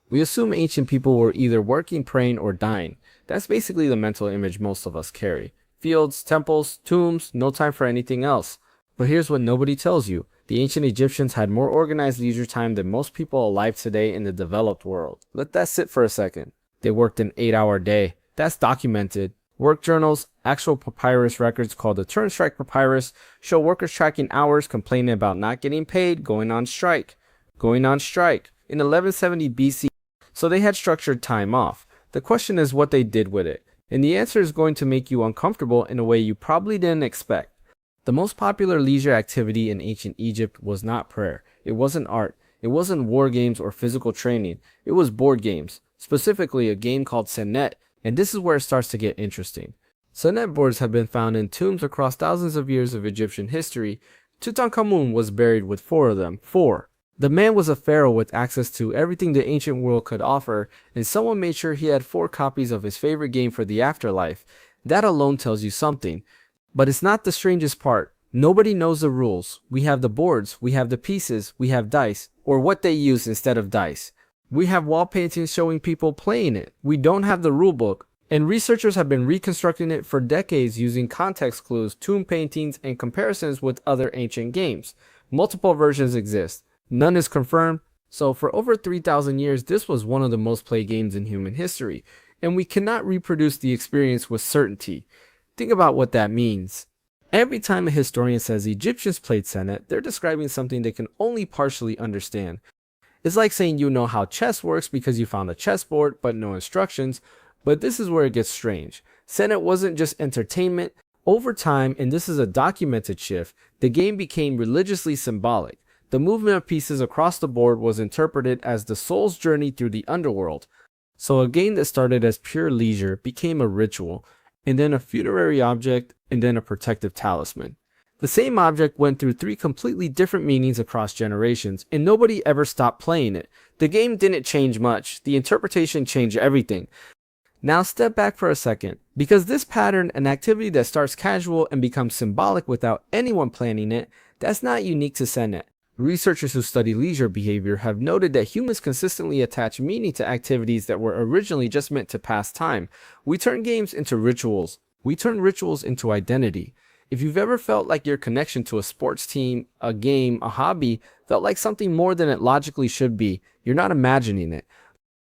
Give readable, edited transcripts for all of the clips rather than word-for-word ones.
We assume ancient people were either working, praying, or dying. That's basically the mental image most of us carry. Fields, temples, tombs, no time for anything else. But here's what nobody tells you. The ancient Egyptians had more organized leisure time than most people alive today in the developed world. Let that sit for a second. They worked an 8-hour day. That's documented. Work journals, actual papyrus records called the Turnstrike Papyrus, show workers tracking hours, complaining about not getting paid, going on strike. In 1170 BC, so they had structured time off. The question is what they did with it, and the answer is going to make you uncomfortable in a way you probably didn't expect. The most popular leisure activity in ancient Egypt was not prayer. It wasn't art. It wasn't war games or physical training. It was board games, specifically a game called Senet, and this is where it starts to get interesting. Senet boards have been found in tombs across thousands of years of Egyptian history. Tutankhamun was buried with 4 of them. 4. The man was a pharaoh with access to everything the ancient world could offer, and someone made sure he had 4 copies of his favorite game for the afterlife. That alone tells you something. But it's not the strangest part. Nobody knows the rules. We have the boards, we have the pieces, we have dice, or what they use instead of dice. We have wall paintings showing people playing it. We don't have the rulebook, and researchers have been reconstructing it for decades using context clues, tomb paintings, and comparisons with other ancient games. Multiple versions exist. None is confirmed, so for over 3,000 years this was one of the most played games in human history, and we cannot reproduce the experience with certainty. Think about what that means. Every time a historian says Egyptians played Senet, they're describing something they can only partially understand. It's like saying you know how chess works because you found a chessboard but no instructions, but this is where it gets strange. Senet wasn't just entertainment. Over time, and this is a documented shift, the game became religiously symbolic. The movement of pieces across the board was interpreted as the soul's journey through the underworld. So a game that started as pure leisure became a ritual, and then a funerary object, and then a protective talisman. The same object went through 3 completely different meanings across generations, and nobody ever stopped playing it. The game didn't change much, the interpretation changed everything. Now step back for a second, because this pattern, an activity that starts casual and becomes symbolic without anyone planning it, that's not unique to Senet. Researchers who study leisure behavior have noted that humans consistently attach meaning to activities that were originally just meant to pass time. We turn games into rituals. We turn rituals into identity. If you've ever felt like your connection to a sports team, a game, a hobby felt like something more than it logically should be, you're not imagining it.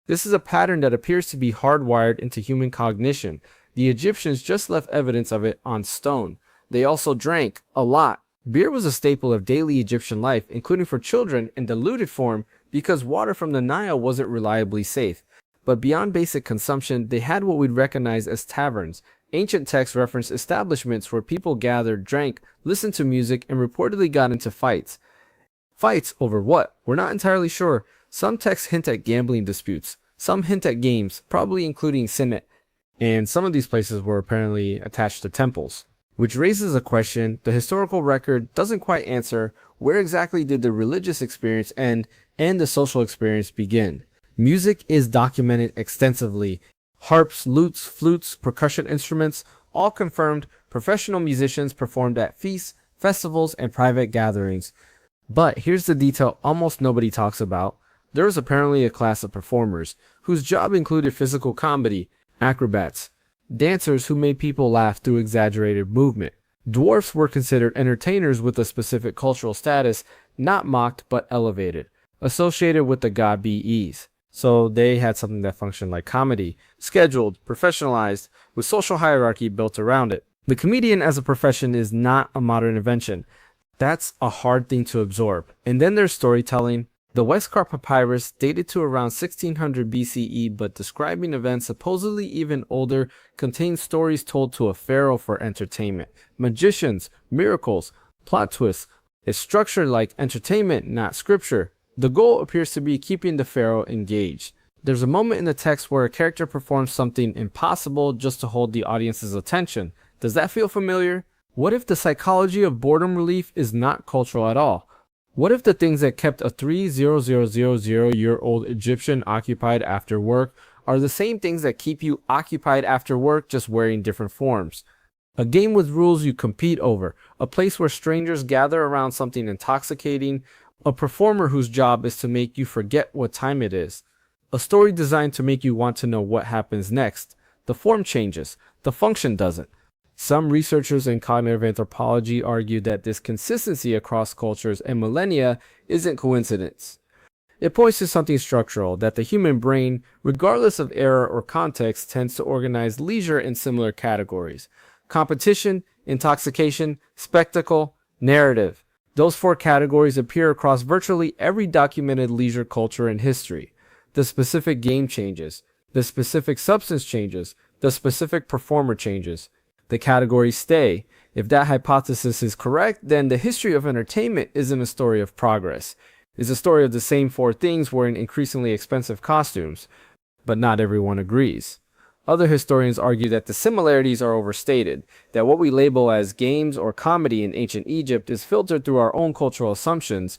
This is a pattern that appears to be hardwired into human cognition. The Egyptians just left evidence of it on stone. They also drank a lot. Beer was a staple of daily Egyptian life, including for children in diluted form because water from the Nile wasn't reliably safe. But beyond basic consumption, they had what we'd recognize as taverns. Ancient texts reference establishments where people gathered, drank, listened to music, and reportedly got into fights. Fights over what? We're not entirely sure. Some texts hint at gambling disputes. Some hint at games, probably including Senet. And some of these places were apparently attached to temples. Which raises a question the historical record doesn't quite answer: where exactly did the religious experience end and the social experience begin? Music is documented extensively. Harps, lutes, flutes, percussion instruments, all confirmed. Professional musicians performed at feasts, festivals, and private gatherings. But here's the detail almost nobody talks about. There was apparently a class of performers whose job included physical comedy, acrobats, dancers who made people laugh through exaggerated movement. Dwarfs were considered entertainers with a specific cultural status, not mocked but elevated, associated with the god Bes. So they had something that functioned like comedy, scheduled, professionalized, with social hierarchy built around it. The comedian as a profession is not a modern invention. That's a hard thing to absorb. And then there's storytelling. The Westcar Papyrus, dated to around 1600 BCE but describing events supposedly even older, contains stories told to a pharaoh for entertainment. Magicians, miracles, plot twists. It's structured like entertainment, not scripture. The goal appears to be keeping the pharaoh engaged. There's a moment in the text where a character performs something impossible just to hold the audience's attention. Does that feel familiar? What if the psychology of boredom relief is not cultural at all? What if the things that kept a 3,000-year-old Egyptian occupied after work are the same things that keep you occupied after work, just wearing different forms? A game with rules you compete over, a place where strangers gather around something intoxicating, a performer whose job is to make you forget what time it is. A story designed to make you want to know what happens next. The form changes, the function doesn't. Some researchers in cognitive anthropology argue that this consistency across cultures and millennia isn't coincidence. It points to something structural, that the human brain, regardless of era or context, tends to organize leisure in similar categories: competition, intoxication, spectacle, narrative. Those four categories appear across virtually every documented leisure culture in history. The specific game changes, the specific substance changes, the specific performer changes. The categories stay. If that hypothesis is correct, then the history of entertainment isn't a story of progress. It's a story of the same four things wearing increasingly expensive costumes. But not everyone agrees. Other historians argue that the similarities are overstated, that what we label as games or comedy in ancient Egypt is filtered through our own cultural assumptions,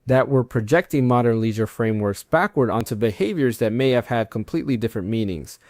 that we're projecting modern leisure frameworks backward onto behaviors that may have had completely different meanings.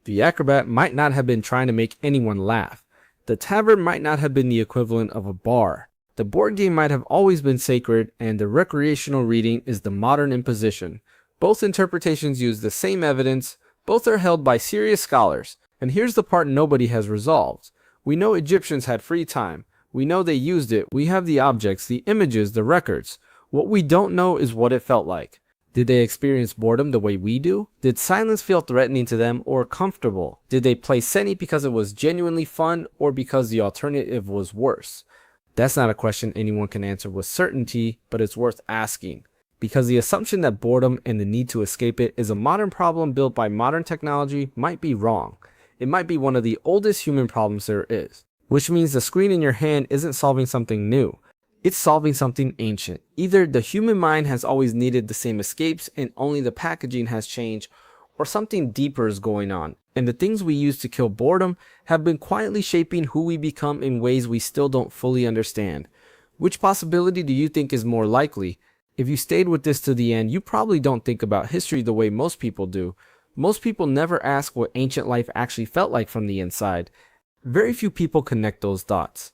The acrobat might not have been trying to make anyone laugh. The tavern might not have been the equivalent of a bar. The board game might have always been sacred, and the recreational reading is the modern imposition. Both interpretations use the same evidence, both are held by serious scholars, and here's the part nobody has resolved. We know Egyptians had free time. We know they used it. We have the objects, the images, the records. What we don't know is what it felt like. Did they experience boredom the way we do? Did silence feel threatening to them or comfortable? Did they play Senet because it was genuinely fun or because the alternative was worse? That's not a question anyone can answer with certainty, but it's worth asking. Because the assumption that boredom and the need to escape it is a modern problem built by modern technology might be wrong. It might be one of the oldest human problems there is. Which means the screen in your hand isn't solving something new. It's solving something ancient. Either the human mind has always needed the same escapes and only the packaging has changed, or something deeper is going on. And the things we use to kill boredom have been quietly shaping who we become in ways we still don't fully understand. Which possibility do you think is more likely? If you stayed with this to the end, you probably don't think about history the way most people do. Most people never ask what ancient life actually felt like from the inside. Very few people connect those dots.